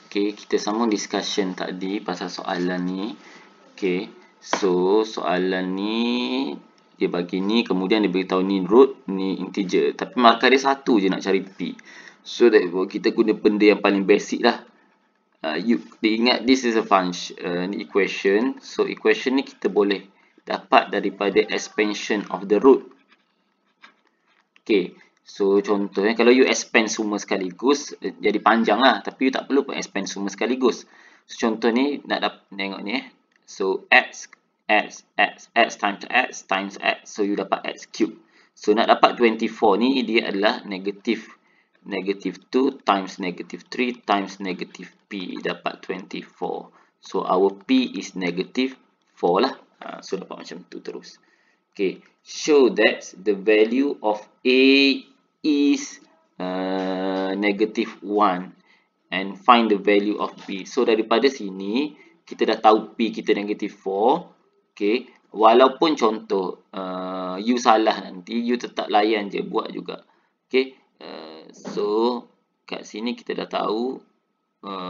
Okay, kita sambung discussion tadi pasal soalan ni. Okay, so soalan ni dia bagi ni, kemudian dia beritahu ni root, ni integer. Tapi markah dia satu je, nak cari P. So therefore kita guna benda yang paling basic lah. Ingat this is a function, ni equation. So equation ni kita boleh dapat daripada expansion of the root. Okay, so contohnya kalau you expand semua sekaligus, jadi panjang lah. Tapi you tak perlu pun expand semua sekaligus. So contoh ni nak tengok ni So x times x. So you dapat x cube. So nak dapat 24 ni dia adalah negative 2 times negative 3 times negative p, dapat 24. So our p is negative 4 lah. So dapat macam tu terus. Okay, show that the value of a is negative 1 and find the value of b. So daripada sini kita dah tahu p kita negative 4. Okay, walaupun contoh you salah nanti, you tetap layan je, buat juga. Okay, so kat sini kita dah tahu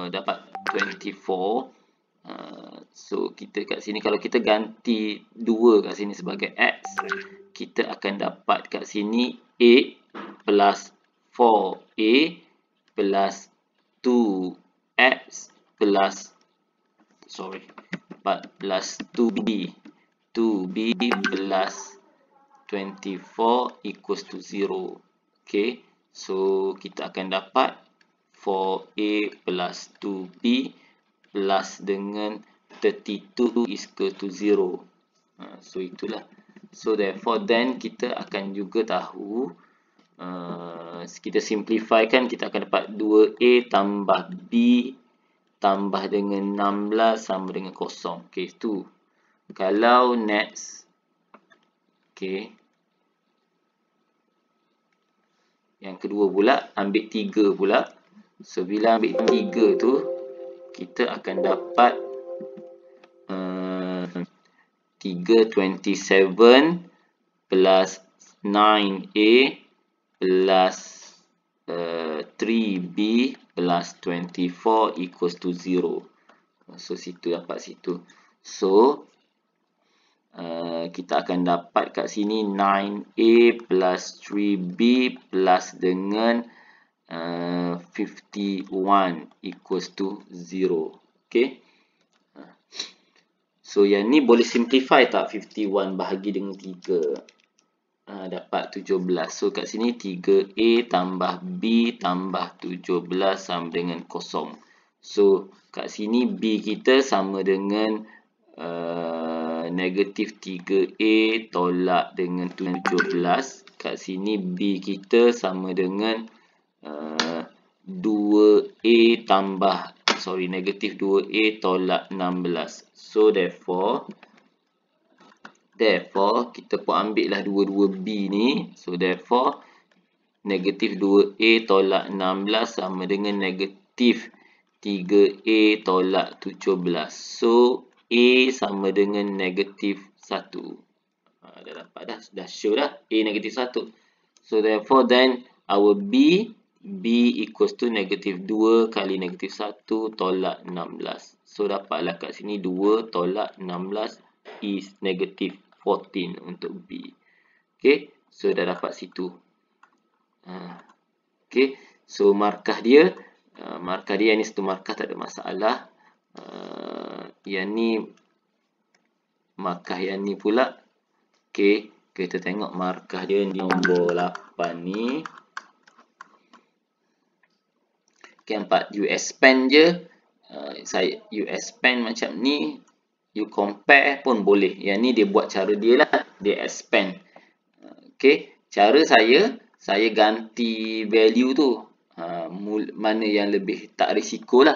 dapat 24. So kita kat sini kalau kita ganti 2 kat sini sebagai x, kita akan dapat kat sini 8 plus 4a plus 2x plus 2b plus 24 equals to 0. Okay, so kita akan dapat 4a plus 2b plus dengan 32 is equal to 0. So itulah. So therefore then kita akan juga tahu, kita simplifykan, kita akan dapat 2a tambah b tambah dengan 16 sama dengan 0. Okay, tu. Kalau next, okay, yang kedua pula, ambil 3 pula. So bila ambil 3 tu, kita akan dapat 327 plus 9a plus 3b plus 24 equals to 0. So situ dapat situ. So kita akan dapat kat sini 9a plus 3b plus dengan 51 equals to 0. Okay. So yang ni boleh simplify tak? 51 bahagi dengan 3. Dapat 17. So kat sini 3a tambah b tambah 17 sama dengan 0. So kat sini b kita sama dengan negatif 3a tolak dengan 17. Kat sini b kita sama dengan 2a tambah negatif 2a tolak 16. So therefore kita pun ambil lah dua-dua b ni. So therefore negatif 2a tolak 16 sama dengan negatif 3a tolak 17. So a sama dengan negatif 1. Dah dapat dah show dah a negatif 1. So therefore then our b equals to negatif 2 kali negatif 1 tolak 16. So dapatlah kat sini 2 tolak 16 is negatif 14 untuk b. Okay, so dah dapat situ. Okay, so markah dia ni satu markah, tak ada masalah. Yang ni markah yang ni pula. Okay, kita tengok markah dia nombor 8 ni. Okay, 4 you expand je. You expand macam ni, you compare pun boleh. Yang ni dia buat cara dia lah, dia expand. Okay, cara saya ganti value tu, mana yang lebih tak risiko lah.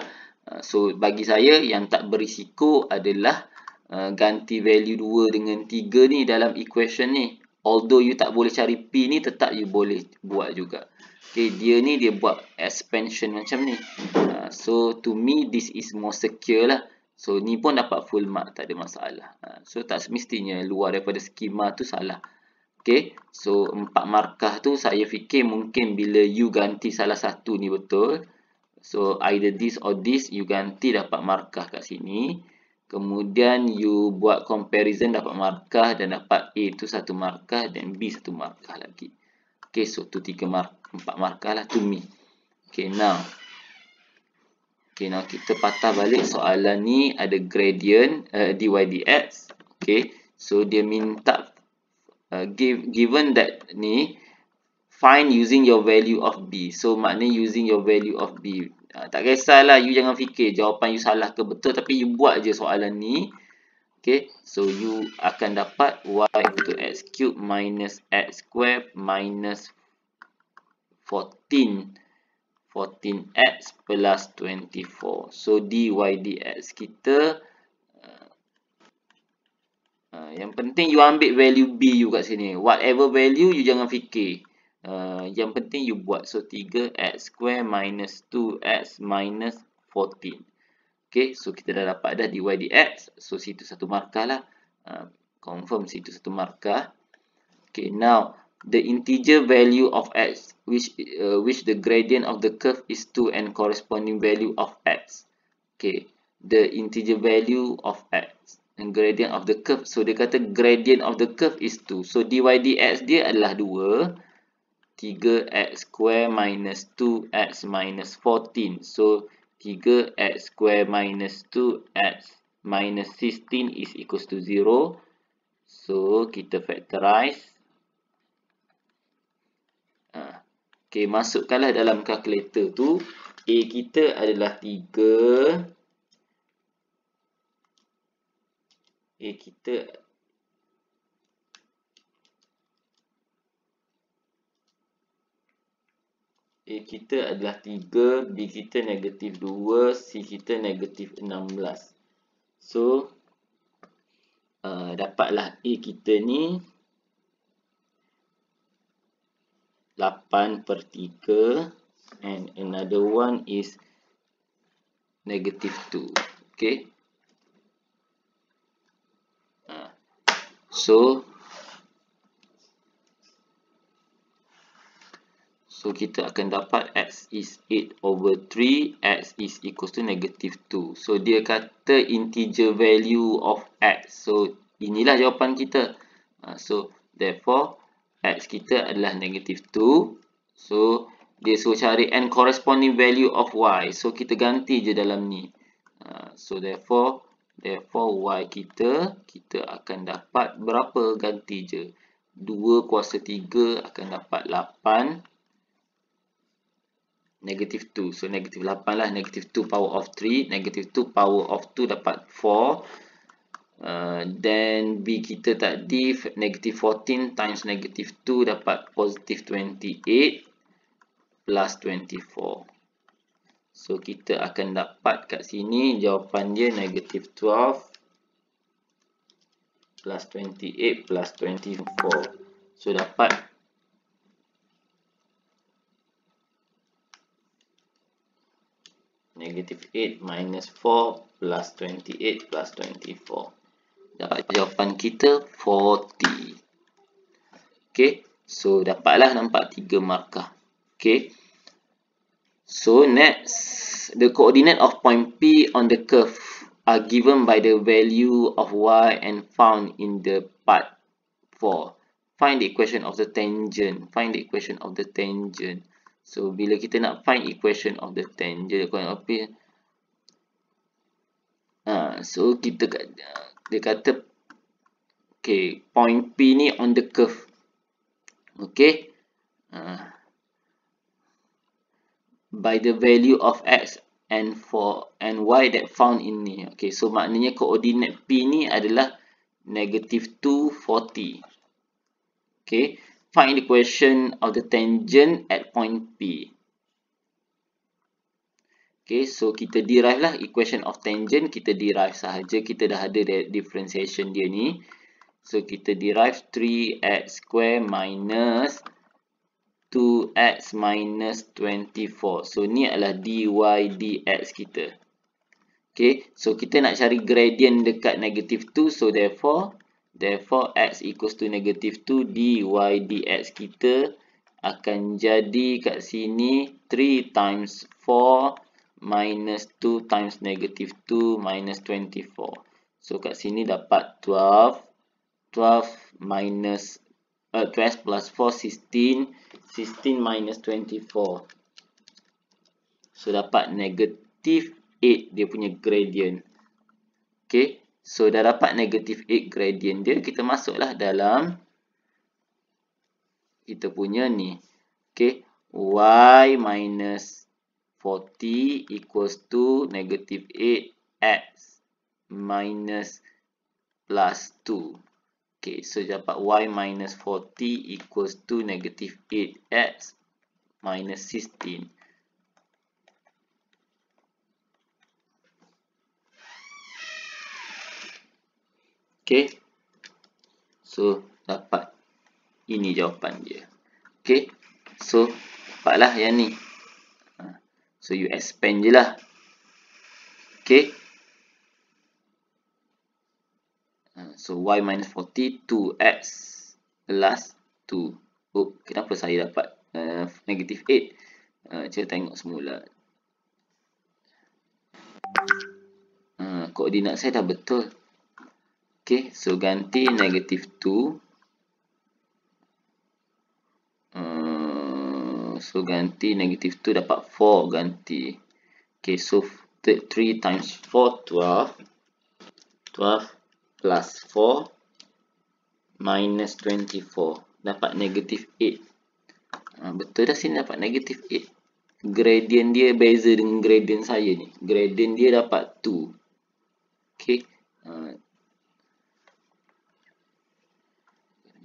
So bagi saya yang tak berisiko adalah ganti value 2 dengan 3 ni dalam equation ni. Although you tak boleh cari p ni, tetap you boleh buat juga. Okay, dia ni dia buat expansion macam ni. So to me this is more secure lah. So ni pun dapat full mark, tak ada masalah. So tak semestinya luar daripada skema tu salah. Okay, so 4 markah tu saya fikir mungkin bila you ganti salah satu ni betul, So either this or this, you ganti dapat markah kat sini. Kemudian you buat comparison dapat markah dan dapat A tu 1 markah dan B 1 markah lagi. Okay, so tu 4 markah lah to me. Okay, now kita patah balik soalan ni ada gradient dy dx. Okay, so dia minta given that ni find using your value of b. So maknanya using your value of b. Tak kisahlah, you jangan fikir jawapan you salah ke betul, tapi you buat je soalan ni. Okay, so you akan dapat y equal to x cube minus x square minus 14x plus 24. So dy dx kita yang penting you ambil value b you kat sini. Whatever value you jangan fikir. Yang penting you buat. So 3x square minus 2x minus 14. Okay, so kita dah dapat dah dy dx. So situ 1 markah lah. Confirm situ 1 markah. Okay, now the integer value of x which the gradient of the curve is 2 and corresponding value of x. Okay, the integer value of x and gradient of the curve. So dia kata gradient of the curve is 2. So dy dx dia adalah 2. 3x square minus 2x minus 14. So 3x square minus 2x minus 16 is equals to 0. So kita factorize. Okay, masukkanlah dalam kalkulator tu. A kita adalah 3. A kita adalah 3, B kita negatif 2, C kita negatif 16. So, dapatlah A kita ni 8/3 and another one is negative 2. Okay. So kita akan dapat x is 8/3, x is equals to negative 2. So dia kata integer value of x. So inilah jawapan kita. So therefore x kita adalah negative 2. So dia suruh cari and corresponding value of y. So kita ganti je dalam ni. So therefore y kita akan dapat berapa, ganti je. 2 kuasa 3 akan dapat 8. Negative 2. So negative 8 lah. Negative 2 power of 3. Negative 2 power of 2 dapat 4. Then B kita tadi negative 14 times negative 2 dapat positive 28 plus 24. So kita akan dapat kat sini jawapan dia negative 12 plus 28 plus 24. So dapat negative 8 minus 4 plus 28 plus 24. Dapat jawapan kita 40. Okay. So dapatlah nampak 3 markah. Okay. So next, the coordinate of point P on the curve are given by the value of y and found in the part 4. Find the equation of the tangent. Find the equation of the tangent. So bila kita nak find equation of the tangent, so kita dia kata okay, point P ni on the curve. Okay. By the value of x and y that found in ni. Okay, so maknanya koordinat P ni adalah negative 2, 40. Okay, find the equation of the tangent at point P. Okay, so kita derive lah equation of tangent, kita derive sahaja, kita dah ada differentiation dia ni. So kita derive 3x square minus 2x minus 24. So ni adalah dy dx kita. Okay, so kita nak cari gradient dekat negative 2. So therefore x equals to negative 2, dy dx kita akan jadi kat sini 3 times 4 minus 2 times negative 2 minus 24. So kat sini dapat 12 minus 12 plus 4 16 minus 24. So dapat negative 8 dia punya gradient. Okay, so dah dapat negative 8 gradient dia, kita masuklah dalam kita punya ni. Okay, y minus 40 equals to negative 8x minus plus 2. Okay, so dapat y minus 40 equals to negative 8x minus 16. Okay, so dapat ini jawapan dia. Okay, so dapatlah yang ni. So you expand je lah. Okay, so y minus 40 2x plus 2. Oh, kenapa saya dapat negative 8? Kita tengok semula. Koordinat saya dah betul. Okay, so ganti negative 2. So ganti negative 2 dapat 4 ganti. Okay, so 3 times 4 12 plus 4 minus 24 dapat negative 8. Betul dah sini dapat negative 8. Gradient dia beza dengan gradient saya ni. Gradient dia dapat 2. Okay.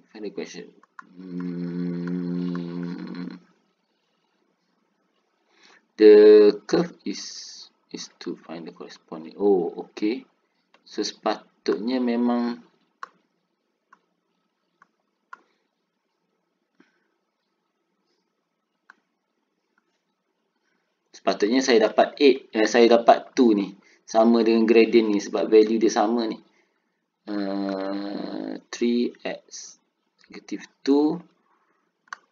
Find the question. The curve is to find the corresponding. Oh, okay. So sepatutnya memang saya dapat 8, saya dapat 2 ni. Sama dengan gradient ni sebab value dia sama ni. 3x negative 2.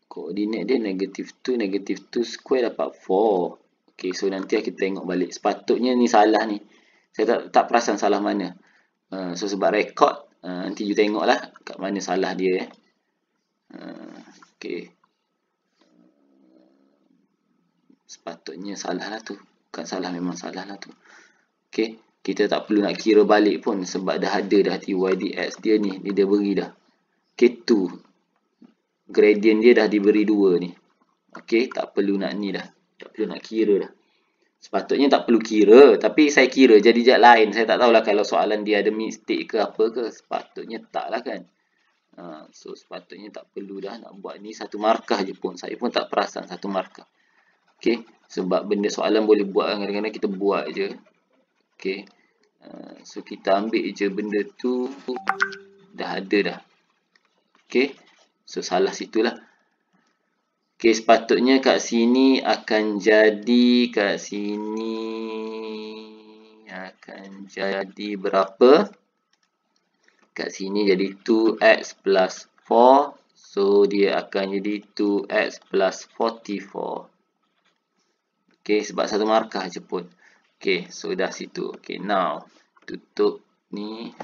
Koordinat dia negative 2 square dapat 4. Okay, so nanti kita tengok balik. Sepatutnya ni salah ni. Saya tak perasan salah mana. So sebab rekod, nanti you tengoklah kat mana salah dia. Okay. Sepatutnya salah lah tu. Bukan salah, memang salah lah tu. Okay. Kita tak perlu nak kira balik pun sebab dah ada dah dy dx dia ni. Dia beri dah. Okay, 2. Gradient dia dah diberi 2 ni. Okey, tak perlu nak ni dah. Tak perlu nak kira dah. Sepatutnya tak perlu kira, tapi saya kira jadi jad lain. Saya tak tahulah kalau soalan dia ada mistake ke apa ke. Sepatutnya tak lah kan. So sepatutnya tak perlu dah nak buat ni satu markah je pun. Saya pun tak perasan satu markah. Okey, sebab benda soalan boleh buat kadang-kadang kita buat je. Okey. So kita ambil je benda tu dah ada dah. Okey. So salah situlah. Okay, sepatutnya kat sini akan jadi berapa? Kat sini jadi 2x plus 4. So dia akan jadi 2x plus 44. Okay, sebab satu markah je pun. Okay, so dah situ. Okay, now tutup ni.